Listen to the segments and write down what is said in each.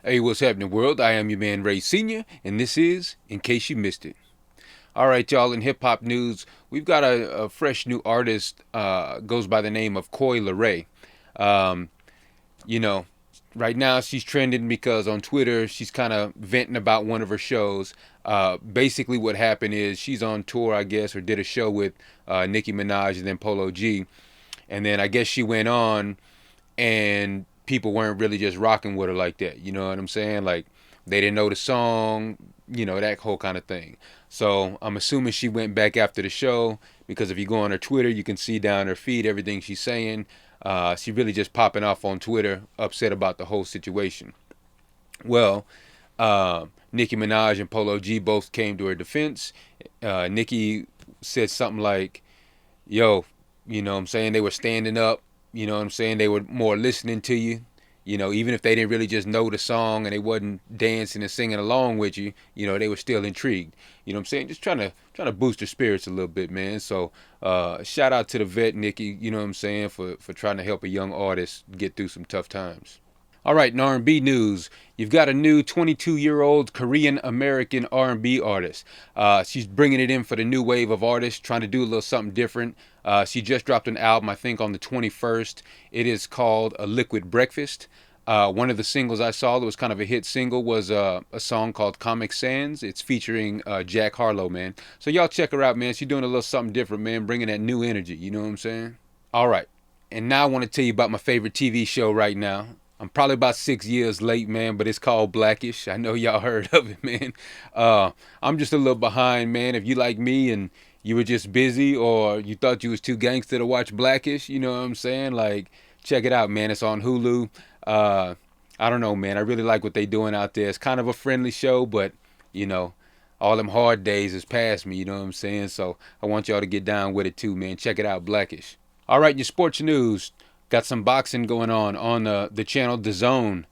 Hey, what's happening, world? I am your man Ray Sr., and this is In Case You Missed It. All right, y'all, in hip hop news, we've got a fresh new artist, goes by the name of Coi Leray. Um, you know, right now she's trending because on Twitter she's kind of venting about one of her shows. Basically, what happened is she's on tour, I guess, or did a show with Nicki Minaj and then Polo G. And then I guess she went on and people weren't really just rocking with her like that. You know what I'm saying? Like they didn't know the song, that whole kind of thing. So I'm assuming she went back after the show because if you go on her Twitter, you can see down her feed everything she's saying. She really just popping off on Twitter, upset about the whole situation. Well, Nicki Minaj and Polo G both came to her defense. Nicki said something like, yo, what I'm saying? They were standing up, what I'm saying? They were more listening to you. Even if they didn't really just know the song and they wasn't dancing and singing along with you, they were still intrigued. You know what I'm saying? Just trying to boost their spirits a little bit, man. So shout out to the vet, Nikki, you know what I'm saying, for trying to help a young artist get through some tough times. All right, in R&B news, you've got a new 22-year-old Korean American R&B artist. She's bringing it in for the new wave of artists, trying to do a little something different. She just dropped an album, I think, on the 21st. It is called A Liquid Breakfast. One of the singles I saw that was kind of a hit single was a song called Comic Sans. It's featuring Jack Harlow, man. So y'all check her out, man. She's doing a little something different, man, bringing that new energy. You know what I'm saying? All right. And now I want to tell you about my favorite TV show right now. I'm probably about 6 years late, man, but it's called Blackish. I know y'all heard of it, man. I'm just a little behind, man. If you like me and you were just busy or you thought you was too gangster to watch Blackish, you know what I'm saying? Like, check it out, man. It's on Hulu. Uh, I don't know, man. I really like what they doing out there. It's kind of a friendly show, but, you know, all them hard days is past me, you know what I'm saying? So I want y'all to get down with it too, man. Check it out, Blackish. All right, your sports news. Got some boxing going on the channel DAZN.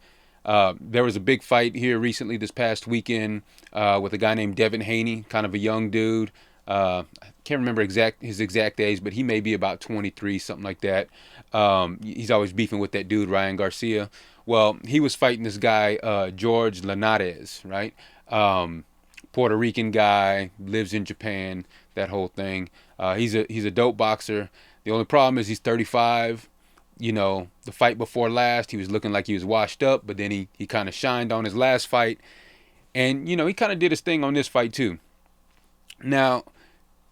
There was a big fight here recently this past weekend with a guy named Devin Haney, kind of a young dude. I can't remember his exact age, but he may be about 23, something like that. He's always beefing with that dude, Ryan Garcia. Well, he was fighting this guy, George Linares, right? Puerto Rican guy, lives in Japan, that whole thing. He's a dope boxer. The only problem is he's 35. The fight before last, he was looking like he was washed up, but then he kind of shined on his last fight. And, he kind of did his thing on this fight too. Now,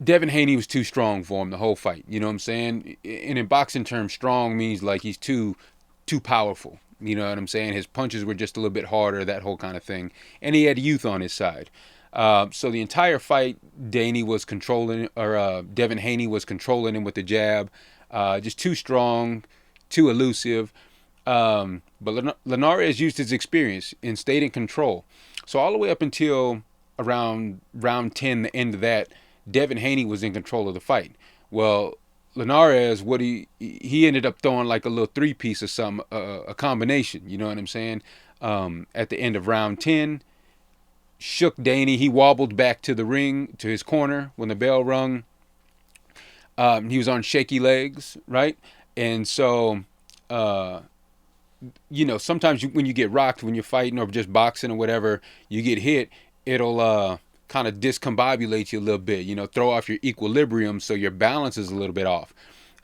Devin Haney was too strong for him the whole fight. You know what I'm saying? And in boxing terms, strong means like he's too powerful. You know what I'm saying? His punches were just a little bit harder, that whole kind of thing. And he had youth on his side. So the entire fight, Devin Haney was controlling him with the jab. Just too strong, too elusive. But Linares used his experience and stayed in control. So all the way up until around round 10, the end of that, Devin Haney was in control of the fight. Well, Linares, he ended up throwing like a little three-piece or something, a combination, you know what I'm saying? At the end of round 10, shook Daney. He wobbled back to the ring, to his corner when the bell rung. He was on shaky legs, right? And so, sometimes when you get rocked, when you're fighting or just boxing or whatever, you get hit, it'll kind of discombobulate you a little bit, throw off your equilibrium so your balance is a little bit off.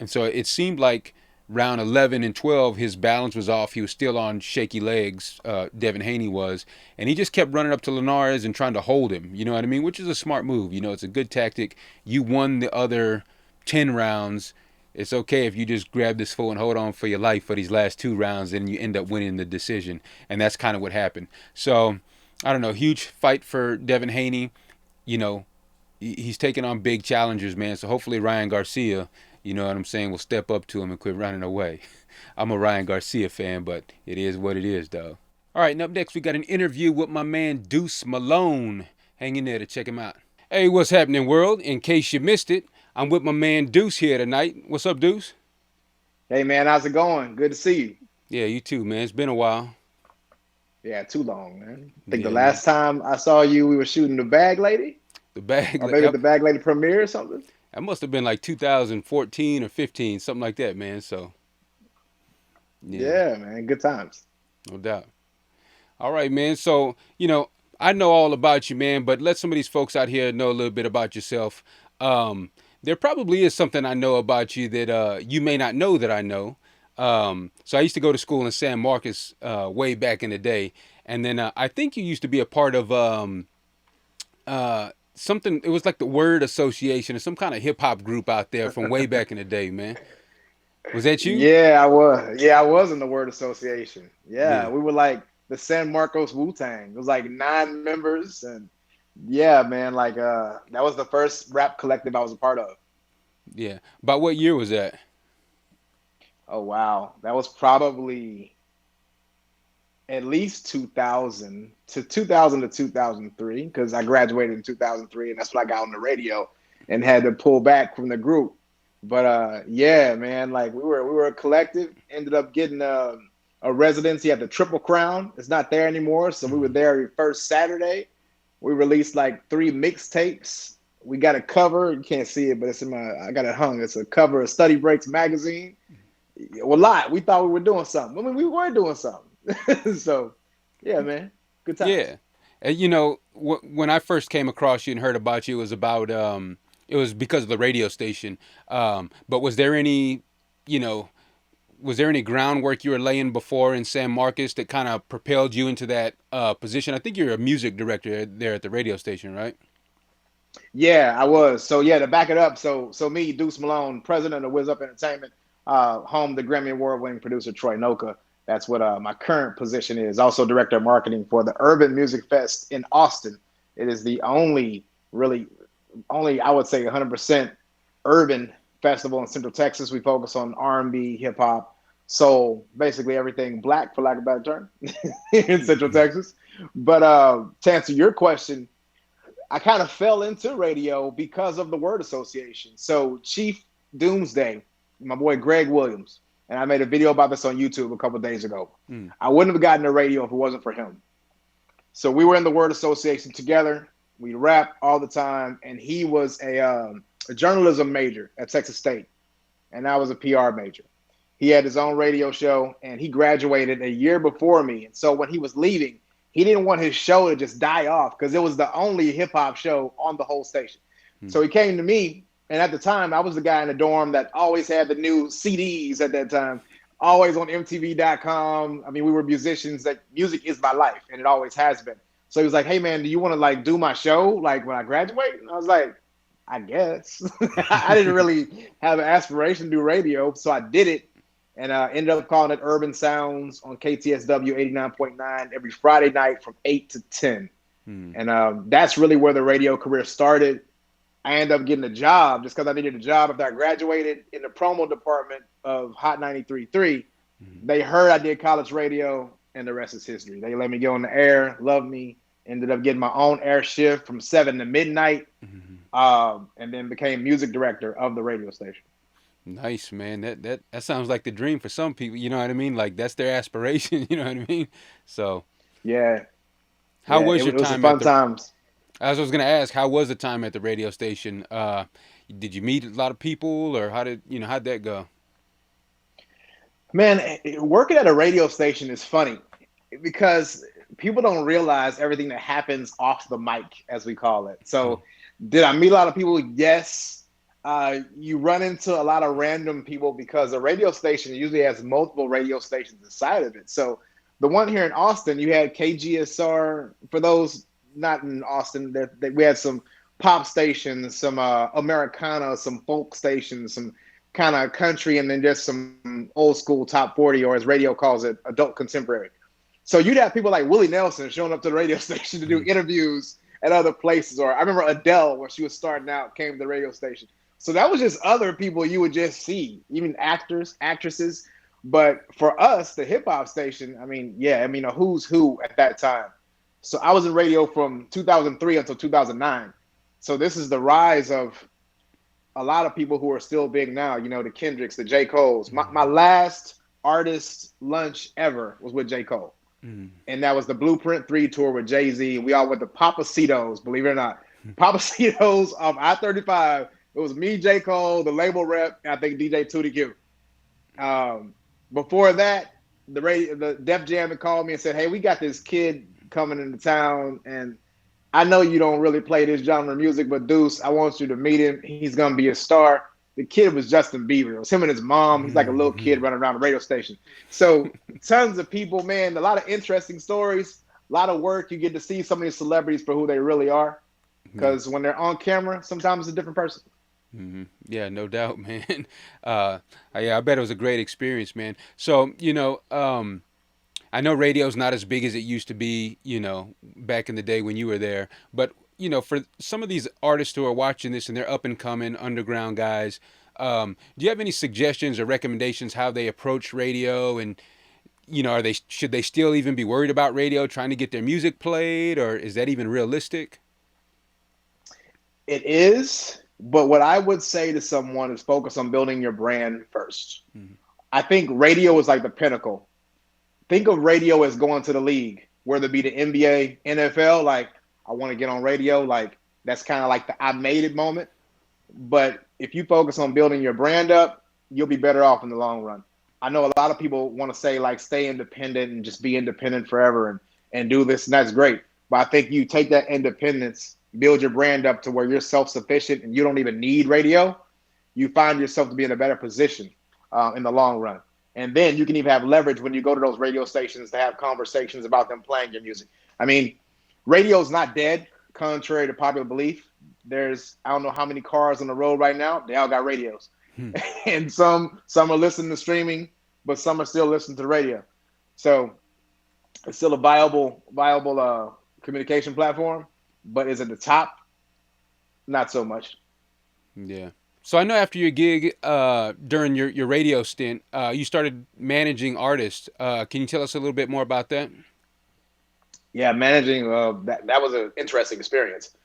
And so it seemed like round 11 and 12, his balance was off. He was still on shaky legs, Devin Haney was. And he just kept running up to Linares and trying to hold him, you know what I mean? Which is a smart move. It's a good tactic. You won the other 10 rounds. It's okay if you just grab this fool and hold on for your life for these last 2 rounds and you end up winning the decision. And that's kind of what happened. So, I don't know, huge fight for Devin Haney. He's taking on big challengers, man. So hopefully Ryan Garcia, you know what I'm saying, will step up to him and quit running away. I'm a Ryan Garcia fan, but it is what it is, though. All right, and up next we got an interview with my man Deuce Malone. Hang in there to check him out. Hey, what's happening, world? In case you missed it, I'm with my man Deuce here tonight. What's up, Deuce? Hey man, how's it going? Good to see you. Yeah, you too, man. It's been a while. Yeah, too long, man. I think the Yeah, man. last time I saw you, we were shooting the Bag Lady, The bag, or maybe the Bag Lady premiere or something. that must have been like 2014 or 15, something like that, man. So, yeah, Yeah, man, good times. no doubt. All right, man. So, I know all about you, man, but let some of these folks out here know a little bit about yourself. Um, there probably is something I know about you that you may not know that I know. So I used to go to school in San Marcos way back in the day, and then I think you used to be a part of something. It was like the Word Association or some kind of hip hop group out there from way back in the day, man. Was that you? Yeah, I was. Yeah, I was in the word association. Yeah, Yeah. we were like the San Marcos Wu Tang. It was like 9 members, and yeah, man, like that was the first rap collective I was a part of. Yeah. About what year was that? Oh wow, that was probably at least 2000 to 2003 because I graduated in 2003, and that's when I got on the radio and had to pull back from the group. But yeah, man, like we were a collective. Ended up getting a residency at the Triple Crown. It's not there anymore, so we were there every first Saturday. We released like 3 mixtapes. We got a cover. You can't see it, but it's in my. I got it hung. It's a cover of Study Breaks magazine. A lot. We thought we were doing something. I mean, we were doing something. So, yeah, man, good times. Yeah. And when I first came across you and heard about you, it was about it was because of the radio station. But you know, was there any groundwork you were laying before in San Marcos that kind of propelled you into that position? I think you're a music director there at the radio station, right? Yeah, I was. So yeah, to back it up, so me, Deuce Malone, president of Wiz Up Entertainment, home to Grammy Award winning producer Troy Noka. That's what my current position is. Also director of marketing for the Urban Music Fest in Austin. It is the only really only I would say 100% urban festival in Central Texas. We focus on R&B, hip hop, soul, basically everything black, for lack of a better term, in Central Texas. But to answer your question, I kind of fell into radio because of the word association. So Chief Doomsday, my boy Greg Williams, and I made a video about this on YouTube a couple of days ago. Mm. I wouldn't have gotten the radio if it wasn't for him. So we were in the word association together. We rap all the time, and he was a journalism major at Texas State, and I was a PR major. He had his own radio show, and he graduated a year before me. And so when he was leaving, he didn't want his show to just die off because it was the only hip hop show on the whole station. Mm. So he came to me, and at the time, I was the guy in the dorm that always had the new CDs at that time, always on MTV.com. I mean, we were musicians. That music is my life, and it always has been. So he was like, "Hey, man, do you want to like do my show like when I graduate?" And I was like, "I guess." I didn't really have an aspiration to do radio, so I did it, and ended up calling it Urban Sounds on KTSW 89.9 every Friday night from 8 to 10. Mm. And that's really where the radio career started. I ended up getting a job just because I needed a job after I graduated in the promo department of Hot 93.3. Mm. They heard I did college radio, and the rest is history. They let me go on the air, loved me, ended up getting my own air shift from 7 to midnight, Mm. and then became music director of the radio station. Nice, man. That sounds like the dream for some people. You know what I mean? Like that's their aspiration. You know what I mean? So, Yeah, how yeah, was your it was some time at fun the? times. I was gonna ask, how was the time at the radio station? Did you meet a lot of people, or how'd that go? Man, working at a radio station is funny because people don't realize everything that happens off the mic, as we call it. Mm. So, did I meet a lot of people? Yes. You run into a lot of random people because a radio station usually has multiple radio stations inside of it. So, the one here in Austin, you had KGSR. For those not in Austin, that we had some pop stations, some Americana, some folk stations, some kind of country, and then just some old school top 40, or as radio calls it, adult contemporary. So you'd have people like Willie Nelson showing up to the radio station to do Mm. interviews at other places. Or I remember Adele, when she was starting out, came to the radio station. So that was just other people you would just see, even actors, actresses. But for us, the hip hop station, I mean, yeah, I mean, a who's who at that time. So I was in radio from 2003 until 2009. So this is the rise of a lot of people who are still big now, the Kendricks, the J. Cole's. My last artist lunch ever was with J. Cole. Mm. And that was the Blueprint 3 tour with Jay-Z. We all went to Papacitos, believe it or not. Papacitos off I-35. It was me, J. Cole, the label rep, and I think DJ 2DQ. Before that, the Def Jam had called me and said, "Hey, we got this kid coming into town, and I know you don't really play this genre of music, but Deuce, I want you to meet him. He's gonna be a star." The kid was Justin Bieber. It was him and his mom. He's like a little kid running around the radio station. So tons of people, man. A lot of interesting stories. A lot of work. You get to see some of these celebrities for who they really are. Yeah. Because when they're on camera, sometimes it's a different person. Yeah, no doubt, man. Uh, yeah, I bet it was a great experience, man. So, I know radio's not as big as it used to be, back in the day when you were there. But, for some of these artists who are watching this and they're up and coming underground guys, do you have any suggestions or recommendations how they approach radio? And, should they still even be worried about radio, trying to get their music played, or is that even realistic? It is, but what I would say to someone is focus on building your brand first. Mm-hmm. I think radio is like the pinnacle. Think of radio as going to the league, whether it be the NBA, NFL. Like, I want to get on radio. Like, that's kind of like the I made it moment. But if you focus on building your brand up, you'll be better off in the long run. I know a lot of people want to say, like, stay independent and just be independent forever and do this, and that's great. But I think you take that independence, build your brand up to where you're self sufficient and you don't even need radio, you find yourself to be in a better position in the long run. And then you can even have leverage when you go to those radio stations to have conversations about them playing your music. I mean, radio's not dead, contrary to popular belief. There's I don't know how many cars on the road right now. They all got radios, Hmm. and some are listening to streaming, but some are still listening to the radio. So it's still a viable communication platform. But is it the top? Not so much. Yeah. So I know after your gig during your radio stint, you started managing artists. Can you tell us a little bit more about that? Yeah, managing that was an interesting experience.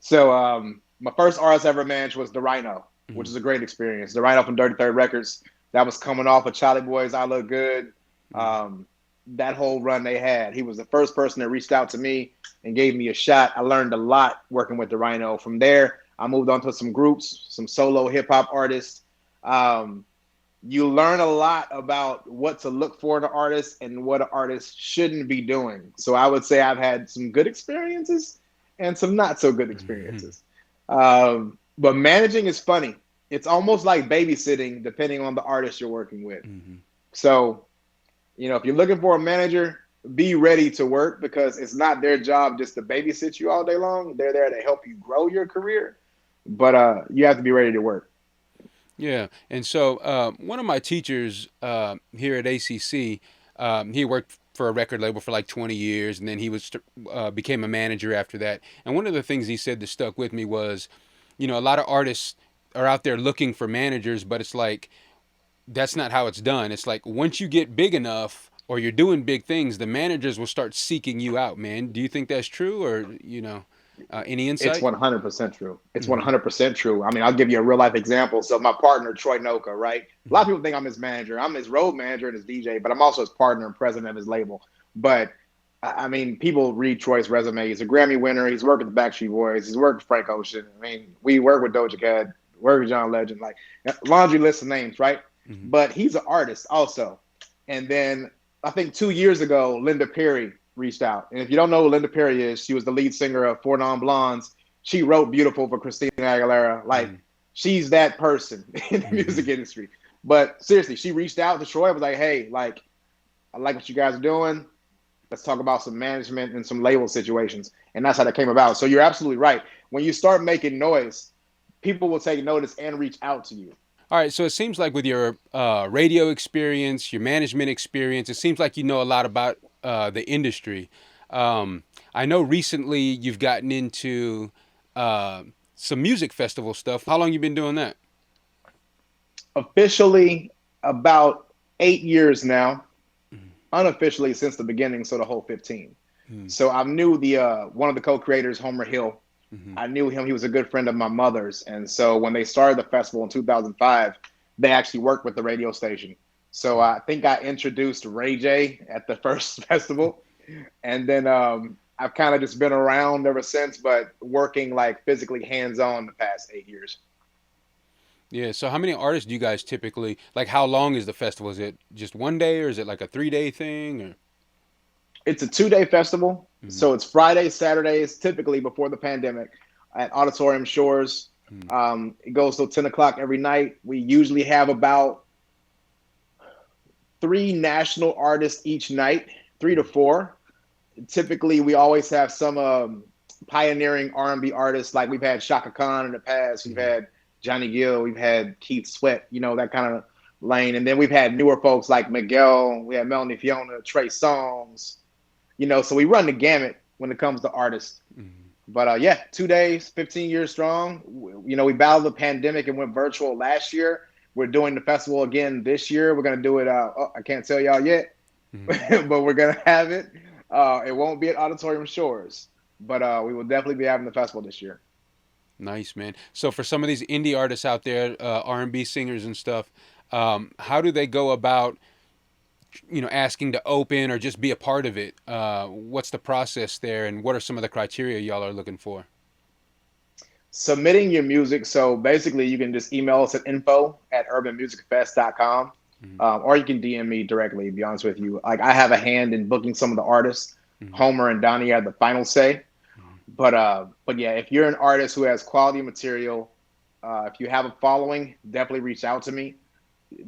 So my first artist I ever managed was the Rhino, which Mm-hmm. is a great experience. The Rhino from Dirty Third Records. That was coming off of Charlie Boy's I Look Good. Um, that whole run they had. He was the first person that reached out to me and gave me a shot. I learned a lot working with the Rhino. From there, I moved on to some groups, some solo hip hop artists. Um, you learn a lot about what to look for in an artist and what an artist shouldn't be doing. So I would say I've had some good experiences and some not so good Mm-hmm. experiences. But managing is funny. It's almost like babysitting, depending on the artist you're working with. Mm-hmm. So, if you're looking for a manager, be ready to work because it's not their job just to babysit you all day long. They're there to help you grow your career, but you have to be ready to work. Yeah, and so one of my teachers here at ACC, he worked for a record label for like 20 years, and then he was became a manager after that. And one of the things he said that stuck with me was, a lot of artists are out there looking for managers, but it's like that's not how it's done. It's like once you get big enough or you're doing big things, the managers will start seeking you out, man. Do you think that's true, or any It's insight? 100% true. It's Mm-hmm. 100% true. I mean, I'll give you a real life example. So my partner, Troy Noka, right? A lot of people think I'm his manager. I'm his road manager and his DJ, but I'm also his partner and president of his label. But I mean, people read Troy's resume. He's a Grammy winner. He's worked with the Backstreet Boys. He's worked with Frank Ocean. I mean, we work with Doja Cat, work with John Legend, like laundry list of names, right? Mm-hmm. But he's an artist also. And then I think 2 years ago, Linda Perry reached out. And if you don't know who Linda Perry is, she was the lead singer of Four Non Blondes. She wrote "Beautiful" for Christina Aguilera. Like, she's that person in the Mm-hmm. music industry. But seriously, she reached out to Troy, was like, "Hey, like, I like what you guys are doing. Let's talk about some management and some label situations." And that's how that came about. So you're absolutely right. When you start making noise, people will take notice and reach out to you. All right, so it seems like with your radio experience, your management experience, it seems like you know a lot about the industry. Um, I know recently you've gotten into uh, some music festival stuff. How long you been doing that? Officially, about 8 years now. Unofficially, since the beginning, so the whole 15. Mm-hmm. So I knew the one of the co-creators, Homer Hill. Mm-hmm. I knew him. He was a good friend of my mother's. And so when they started the festival in 2005, they actually worked with the radio station. So I think I introduced Ray J at the first festival. And then I've kind of just been around ever since, but working like physically hands on the past 8 years. Yeah. So how many artists do you guys typically like? How long is the festival? Is it just one day, or is it like a 3 day thing? Or It's a 2 day festival. mm-hmm. So it's Fridays, Saturdays, typically before the pandemic at Auditorium Shores. It goes till 10 o'clock every night. We usually have about three national artists each night, three to four. Typically, we always have some pioneering R&B artists. Like we've had Shaka Khan in the past. We've Mm-hmm. had Johnny Gill. We've had Keith Sweat, that kind of lane. And then we've had newer folks like Miguel. We had Melanie Fiona, Trey Songz. So we run the gamut when it comes to artists. Mm-hmm. But yeah, 2 days, 15 years strong. We battled the pandemic and went virtual last year. We're doing the festival again this year. We're gonna do it. I can't tell y'all yet, Mm-hmm. but we're gonna have it. It won't be at Auditorium Shores, but we will definitely be having the festival this year. Nice, man. So for some of these indie artists out there, R&B singers and stuff, how do they go about, asking to open or just be a part of it? What's the process there, and what are some of the criteria y'all are looking for? Submitting your music. So basically, you can just email us at info@urbanmusicfest.com, Mm-hmm. or you can DM me directly. To be honest with you, like I have a hand in booking some of the artists. Mm-hmm. Homer and Donnie have the final say. Mm-hmm. But yeah, if you're an artist who has quality material, if you have a following, definitely reach out to me.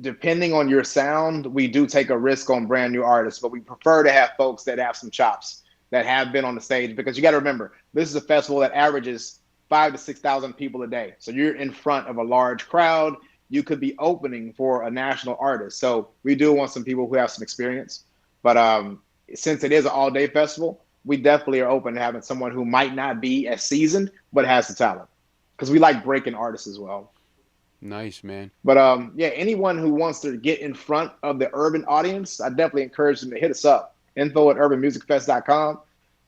Depending on your sound, we do take a risk on brand new artists, but we prefer to have folks that have some chops that have been on the stage because you got to remember this is a festival that averages 5 to 6 thousand people a day. So you're in front of a large crowd. You could be opening for a national artist. So we do want some people who have some experience. But since it is an all day festival, we definitely are open to having someone who might not be as seasoned but has the talent because we like breaking artists as well. Nice, man. But yeah, anyone who wants to get in front of the urban audience, I definitely encourage them to hit us up. Info@urbanmusicfest.com.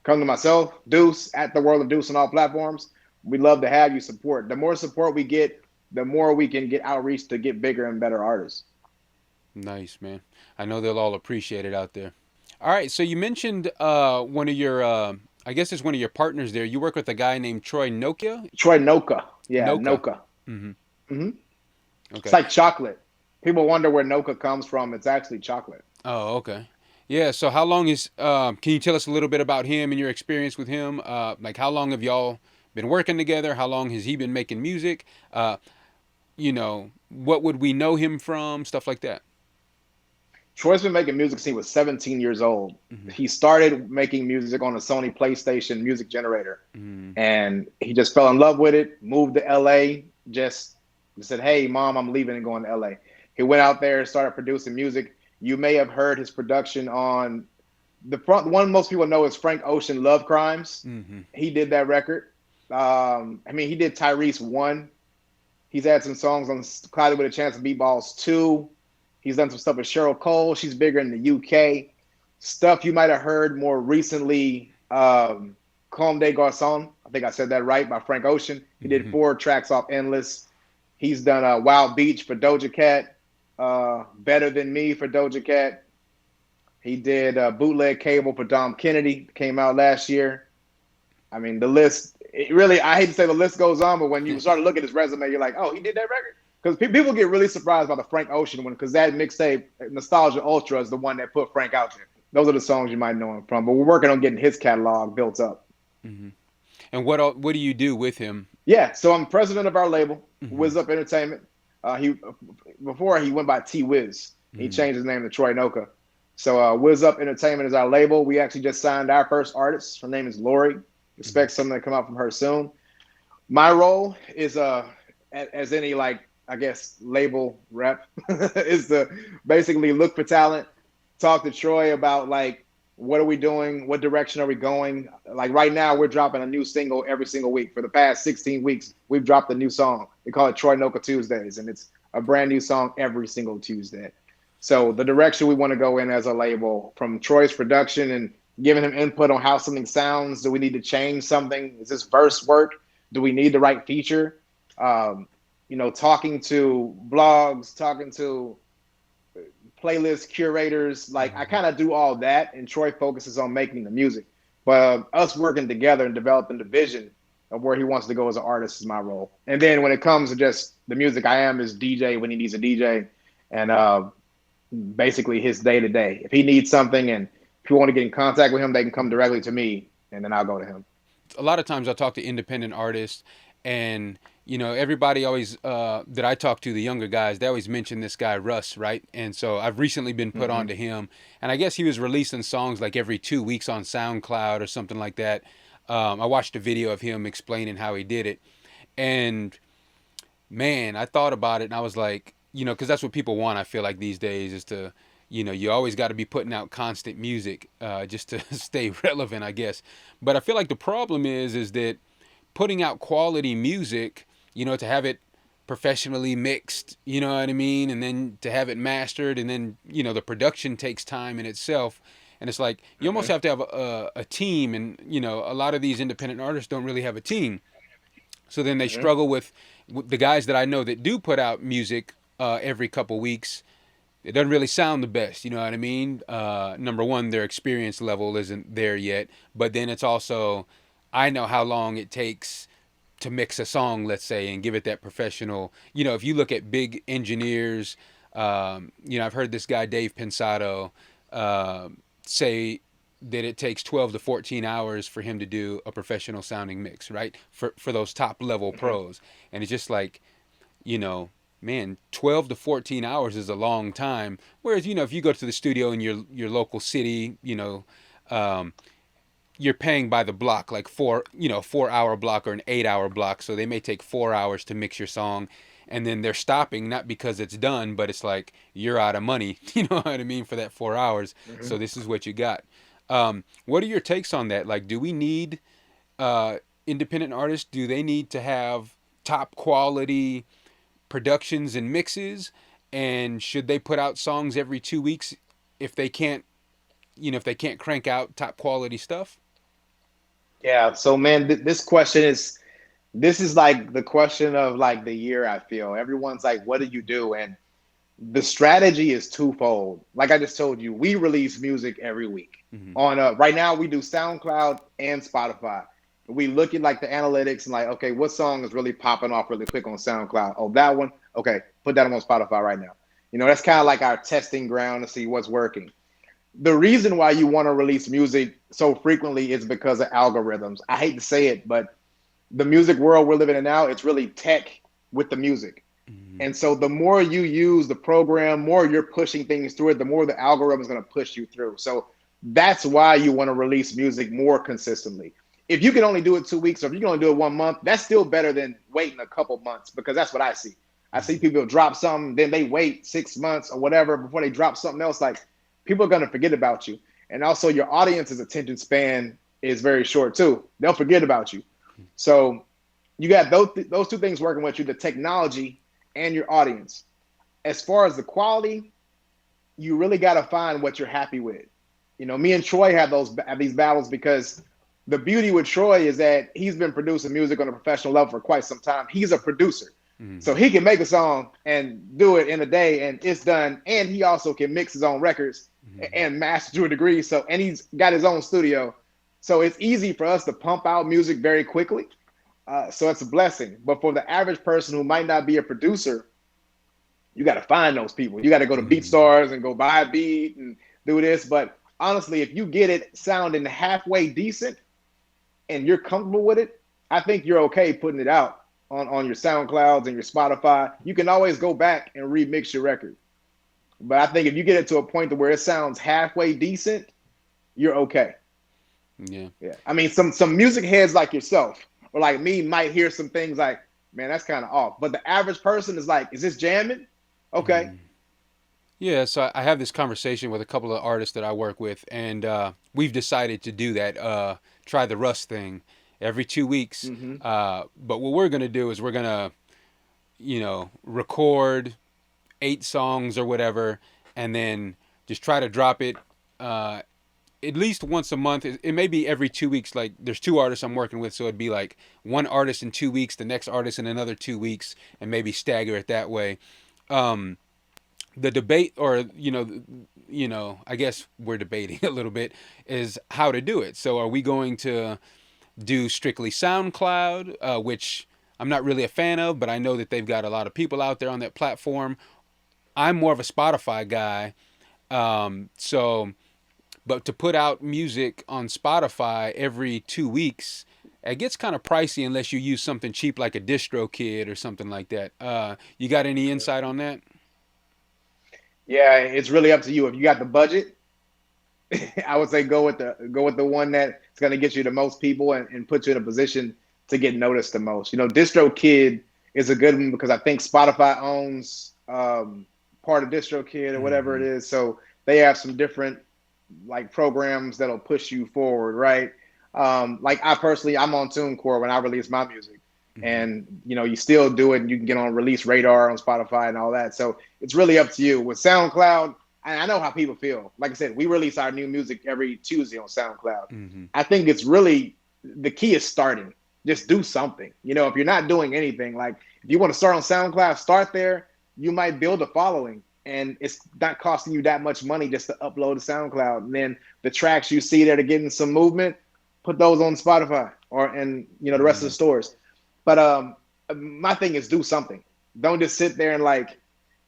Come to myself, Deuce, at the World of Deuce on all platforms. We'd love to have you support. The more support we get, the more we can get outreach to get bigger and better artists. Nice, man. I know they'll all appreciate it out there. All right, so you mentioned one of your, I guess it's one of your partners there. You work with a guy named Troy Nokia. Troy Noka. Yeah, Noka. Noka. Mm-hmm. Hmm. It's Okay. like chocolate. People wonder where Noka comes from. It's actually chocolate. Oh, okay. Yeah. So how long is? Can you tell us a little bit about him and your experience with him? Like how long have y'all been working together? How long has he been making music? What would we know him from? Stuff like that. Troy's been making music since he was 17 years old. Mm-hmm. He started making music on a Sony PlayStation music generator, Mm-hmm. and he just fell in love with it. Moved to LA. Just said, "Hey, mom, I'm leaving and going to LA." He went out there and started producing music. You may have heard his production on the front. One most people know is Frank Ocean, "Love Crimes." Mm-hmm. He did that record. He did Tyrese 1. He's had some songs on Cloudy with a Chance of Meatballs 2. He's done some stuff with Cheryl Cole. She's bigger in the UK. Stuff you might have heard more recently, Comme des Garçons. I think I said that right, by Frank Ocean. He did Mm-hmm. 4 tracks off Endless. He's done Wild Beach for Doja Cat, Better Than Me for Doja Cat. He did Bootleg Cable for Dom Kennedy, came out last year. I mean, the list, it really, I hate to say the list goes on, but when you start to look at his resume, you're like, oh, he did that record? Because people get really surprised by the Frank Ocean one, because that mixtape, Nostalgia Ultra, is the one that put Frank out there. Those are the songs you might know him from, but we're working on getting his catalog built up. Mm-hmm. And what do you do with him? Yeah, so I'm president of our label, Mm-hmm. Wiz Up Entertainment. He Before he went by T Wiz. He Mm-hmm. changed his name to Troy Noka. So Wiz Up Entertainment is our label. We actually just signed our first artist. Her name is Lori. Mm-hmm. Expect something to come out from her soon. My role is as any, like, I guess, label rep is to basically look for talent, talk to Troy about, like, what are we doing, what direction are we going. Like right now we're dropping a new single every single week. For the past 16 weeks we've dropped a new song. We call it Troy Noka Tuesdays, and it's a brand new song every single Tuesday. So the direction we want to go in as a label, from Troy's production and giving him input on how something sounds. Do we need to change something? Is this verse work? Do we need the right feature? Talking to blogs, talking to playlist curators. Like, I Mm-hmm. kind of do all that, and Troy focuses on making the music. But us working together and developing the vision of where he wants to go as an artist is my role. And then when it comes to just the music I am is DJ when he needs a DJ, and basically his day to day. If he needs something and if you want to get in contact with him, they can come directly to me, and then I'll go to him. A lot of times I talk to independent artists, and everybody always that I talk to, the younger guys, they always mention this guy Russ, right? And so I've recently been put on Mm-hmm. to him, and I guess he was releasing songs like every 2 weeks on SoundCloud or something like that. I watched a video of him explaining how he did it, and man, I thought about it and I was like, because that's what people want. I feel like these days is to, you always got to be putting out constant music just to stay relevant, I guess. But I feel like the problem is that putting out quality music, to have it professionally mixed, you know what I mean, and then to have it mastered, and then the production takes time in itself. And it's like you almost Mm-hmm. have to have a team, and a lot of these independent artists don't really have a team. So then they Mm-hmm. struggle with the guys that I know that do put out music every couple weeks. It doesn't really sound the best, you know what I mean? Number one, their experience level isn't there yet. But then it's also, I know how long it takes to mix a song, let's say, and give it that professional. If you look at big engineers, I've heard this guy, Dave Pensado, say that it takes 12 to 14 hours for him to do a professional sounding mix, right? For those top level Mm-hmm. pros. And it's just like, you know, man, 12 to 14 hours is a long time. Whereas, if you go to the studio in your local city, um, you're paying by the block, like 4 hour block or an 8 hour block. So they may take 4 hours to mix your song, and then they're stopping not because it's done, but it's like you're out of money. You know what I mean, for that 4 hours. Mm-hmm. So this is what you got. What are your takes on that? Like, do we need uh, independent artists? Do they need to have top quality productions and mixes? And should they put out songs every 2 weeks if they can't, if they can't crank out top quality stuff? Yeah. So man, this question is this is like the question of like the year. I feel everyone's like, "What do you do?" And the strategy is twofold. Like I just told you, we release music every week. Mm-hmm. On right now, we do SoundCloud and Spotify. We look at like the analytics and like, okay, what song is really popping off really quick on SoundCloud? Oh, that one. Okay, put that on Spotify right now. That's kind of like our testing ground to see what's working. The reason why you want to release music so frequently is because of algorithms. I hate to say it, but the music world we're living in now, it's really tech with the music. Mm-hmm. And so the more you use the program, more you're pushing things through it, the more the algorithm is going to push you through. So that's why you want to release music more consistently. If you can only do it 2 weeks, or if you can only do it 1 month, that's still better than waiting a couple months, because that's what I see. I see people drop something, then they wait 6 months or whatever before they drop something else. Like, people are going to forget about you. And also, your audience's attention span is very short too. They'll forget about you. So you got those two things working with you: the technology and your audience. As far as the quality, you really got to find what you're happy with. Me and Troy have these battles, because the beauty with Troy is that he's been producing music on a professional level for quite some time. He's a producer. So Mm-hmm. he can make a song and do it in a day and it's done. And he also can mix his own records Mm-hmm. and master to a degree. So, and he's got his own studio. So it's easy for us to pump out music very quickly. So it's a blessing. But for the average person who might not be a producer, you got to find those people. You got to go to Mm-hmm. BeatStars and go buy a beat and do this. But honestly, if you get it sounding halfway decent and you're comfortable with it, I think you're okay putting it out on your SoundClouds and your Spotify. You can always go back and remix your record. But I think if you get it to a point to where it sounds halfway decent, you're okay. Yeah. Yeah. I mean, some music heads like yourself or like me might hear some things like, man, that's kind of off. But the average person is like, is this jamming? Okay. Mm-hmm. Yeah, so I have this conversation with a couple of artists that I work with, and we've decided to do that, try the Rust thing every 2 weeks. Mm-hmm. But what we're going to do is we're going to, record 8 songs or whatever, and then just try to drop it uh, at least once a month. It may be every 2 weeks. Like, there's 2 artists I'm working with, so it'd be like one artist in 2 weeks, the next artist in another 2 weeks, and maybe stagger it that way. Um, the debate, or I guess we're debating a little bit, is how to do it. So are we going to do strictly SoundCloud, which I'm not really a fan of, but I know that they've got a lot of people out there on that platform. I'm more of a Spotify guy. So, but to put out music on Spotify every 2 weeks, it gets kind of pricey unless you use something cheap like a DistroKid or something like that. You got any insight on that? Yeah, it's really up to you. If you got the budget, I would say go with the one that's going to get you the most people and put you in a position to get noticed the most. DistroKid is a good one because I think Spotify owns part of DistroKid or whatever it Mm-hmm. is, so they have some different like programs that'll push you forward, right? Like I personally, I'm on TuneCore when I release my music, Mm-hmm. and you still do it, and you can get on Release Radar on Spotify and all that. So it's really up to you. With SoundCloud, I know how people feel. Like I said, we release our new music every Tuesday on SoundCloud. Mm-hmm. I think it's really the key is starting. Just do something. If you're not doing anything, like if you want to start on SoundCloud, start there. You might build a following, and it's not costing you that much money just to upload to SoundCloud. And then the tracks you see that are getting some movement, put those on Spotify or and the rest of the Yeah. stores. But my thing is do something. Don't just sit there and like,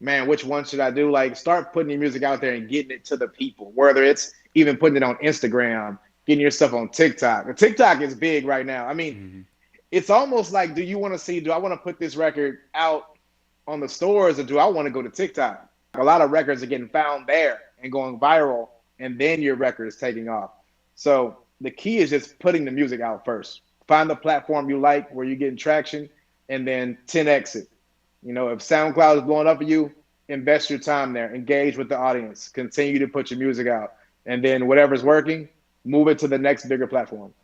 man, which one should I do? Like, start putting your music out there and getting it to the people. Whether it's even putting it on Instagram, getting your stuff on TikTok. And TikTok is big right now. I mean, Mm-hmm. it's almost like, do I want to put this record out on the stores or do I want to go to TikTok? A lot of records are getting found there and going viral, and then your record is taking off. So the key is just putting the music out first. Find the platform you like where you're getting traction, and then 10x it. If SoundCloud is blowing up for you, invest your time there, engage with the audience, continue to put your music out, and then whatever's working, move it to the next bigger platform.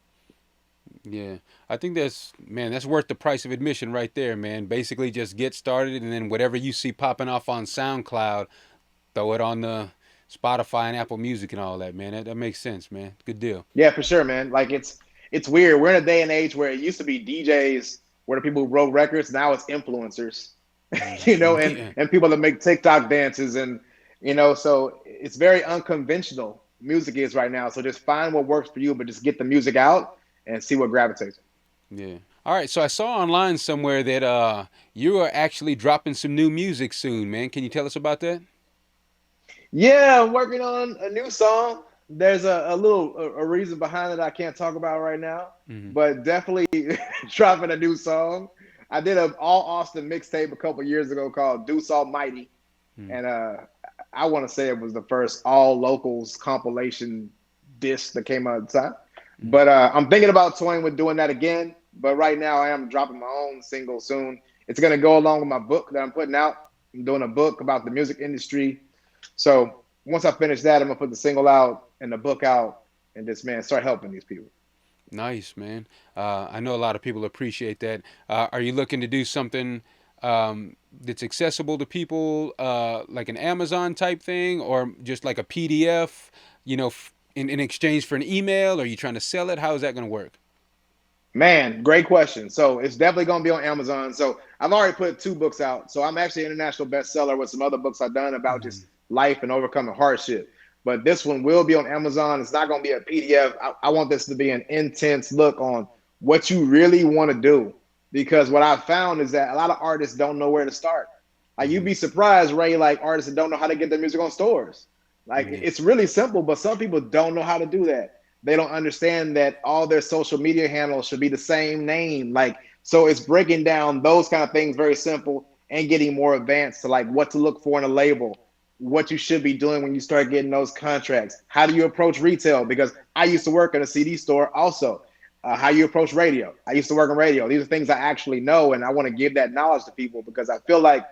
Yeah, I think that's worth the price of admission right there, man. Basically, just get started, and then whatever you see popping off on SoundCloud, throw it on the Spotify and Apple Music and all that, man. That makes sense, man. Good deal. Yeah, for sure, man. Like it's weird. We're in a day and age where it used to be DJs were the people who wrote records. Now it's influencers, Mm-hmm. and Yeah, and people that make TikTok dances and so it's very unconventional music is right now. So just find what works for you, but just get the music out and see what gravitates. yeah. All right, so I saw online somewhere that you are actually dropping some new music soon, man. Can you tell us about that? Yeah, I'm working on a new song. There's a reason behind it I can't talk about right now, Mm-hmm. but definitely dropping a new song. I did a all Austin mixtape a couple years ago called Deuce Almighty, and I want to say it was the first all locals compilation disc that came out at the time. Mm-hmm. But I'm thinking about toying with doing that again. But right now, I am dropping my own single soon. It's gonna go along with my book that I'm putting out. I'm doing a book about the music industry. So once I finish that, I'm gonna put the single out and the book out, and just start helping these people. Nice, man. I know a lot of people appreciate that. Are you looking to do something that's accessible to people, like an Amazon type thing, or just like a PDF, in exchange for an email? Are you trying to sell it? How is that going to work? Man, great question. So it's definitely going to be on Amazon. So I've already put two books out. So I'm actually an international bestseller with some other books I've done about Mm-hmm. just life and overcoming hardship. But this one will be on Amazon. It's not going to be a PDF. I want this to be an intense look on what you really want to do. Because what I've found is that a lot of artists don't know where to start. Like you'd Mm-hmm. be surprised, Ray, like artists that don't know how to get their music on stores. Like Yeah. it's really simple, but some people don't know how to do that. They don't understand that all their social media handles should be the same name. Like, so it's breaking down those kind of things very simple and getting more advanced to like what to look for in a label, what you should be doing when you start getting those contracts. How do you approach retail? Because I used to work at a CD store also. How you approach radio. I used to work in radio. These are things I actually know, and I want to give that knowledge to people because I feel like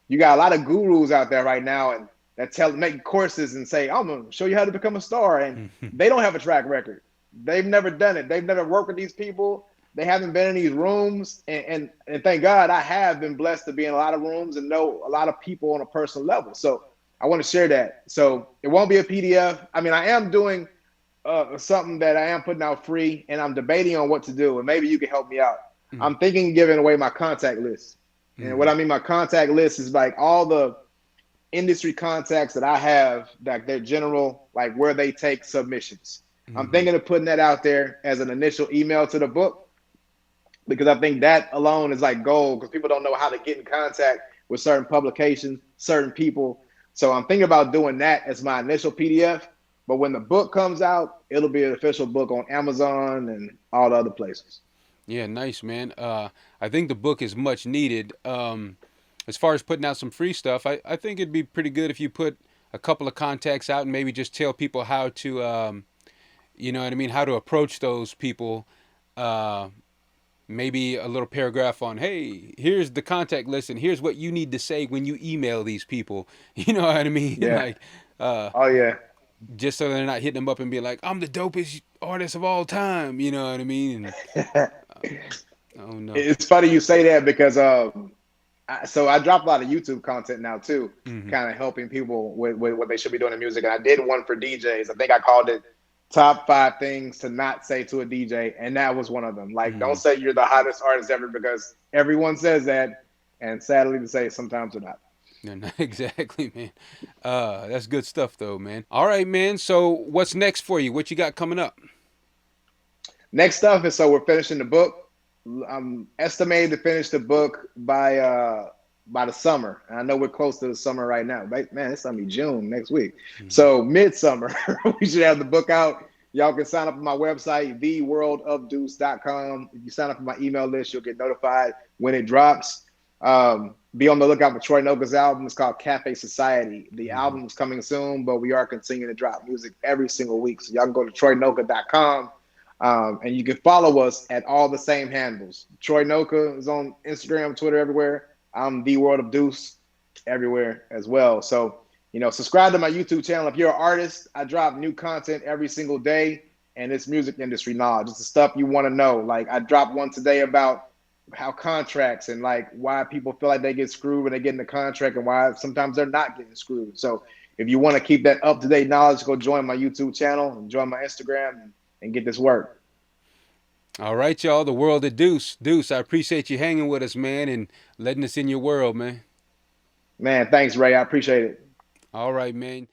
you got a lot of gurus out there right now, and that make courses and say, I'm gonna show you how to become a star, and they don't have a track record. They've never done it. They've never worked with these people. They haven't been in these rooms, and thank God I have been blessed to be in a lot of rooms and know a lot of people on a personal level. So I want to share that. So it won't be a PDF. I mean, I am doing something that I am putting out free, and I'm debating on what to do, and maybe you can help me out. I'm thinking of giving away my contact list. And what Mm-hmm. I mean my contact list is like all the industry contacts that I have, that they're general, like where they take submissions. I'm Mm-hmm. thinking of putting that out there as an initial email to the book. because I think that alone is like gold because people don't know how to get in contact with certain publications, certain people. So I'm thinking about doing that as my initial PDF. But when the book comes out, it'll be an official book on Amazon and all the other places. Yeah, nice, man. I think the book is much needed. As far as putting out some free stuff, I think it'd be pretty good if you put a couple of contacts out and maybe just tell people how to, you know what I mean, how to approach those people. Uh, Maybe a little paragraph on, hey, here's the contact list and here's what you need to say when you email these people. You know what I mean? Yeah. Like, uh, Oh yeah. just so they're not hitting them up and being like, I'm the dopest artist of all time. You know what I mean? And, oh no. It's funny you say that because so I drop a lot of YouTube content now too, Hmm. kind of helping people with what they should be doing in music. And I did one for DJs. I think I called it top 5 things to not say to a DJ, and that was one of them. Like, don't Hmm. say you're the hottest artist ever because everyone says that, and sadly to say, sometimes they're not. No, not exactly, man. That's good stuff, though, man. All right, man. So, what's next for you? What you got coming up? Next stuff is so we're finishing the book. I'm estimated to finish the book by the summer. And I know we're close to the summer right now. Right? Man, it's gonna be June next week. Hmm. So midsummer, we should have the book out. Y'all can sign up on my website, theworldofdeuce.com. If you sign up on my email list, you'll get notified when it drops. Be on the lookout for Troy Noga's album. It's called Cafe Society. The Hmm. album is coming soon, but we are continuing to drop music every single week. So y'all can go to troynoga.com. And you can follow us at all the same handles. Troy Noka is on Instagram, Twitter, everywhere. I'm the World of Deuce everywhere as well. So, subscribe to my YouTube channel. If you're an artist, I drop new content every single day, and it's music industry knowledge. It's the stuff you want to know. Like I dropped one today about how contracts and like why people feel like they get screwed when they get in the contract and why sometimes they're not getting screwed. So if you want to keep that up to date knowledge, go join my YouTube channel and join my Instagram and get this work. All right, y'all. The world of Deuce. Deuce, I appreciate you hanging with us, man, and letting us in your world, man. Man, thanks, Ray. I appreciate it. All right, man.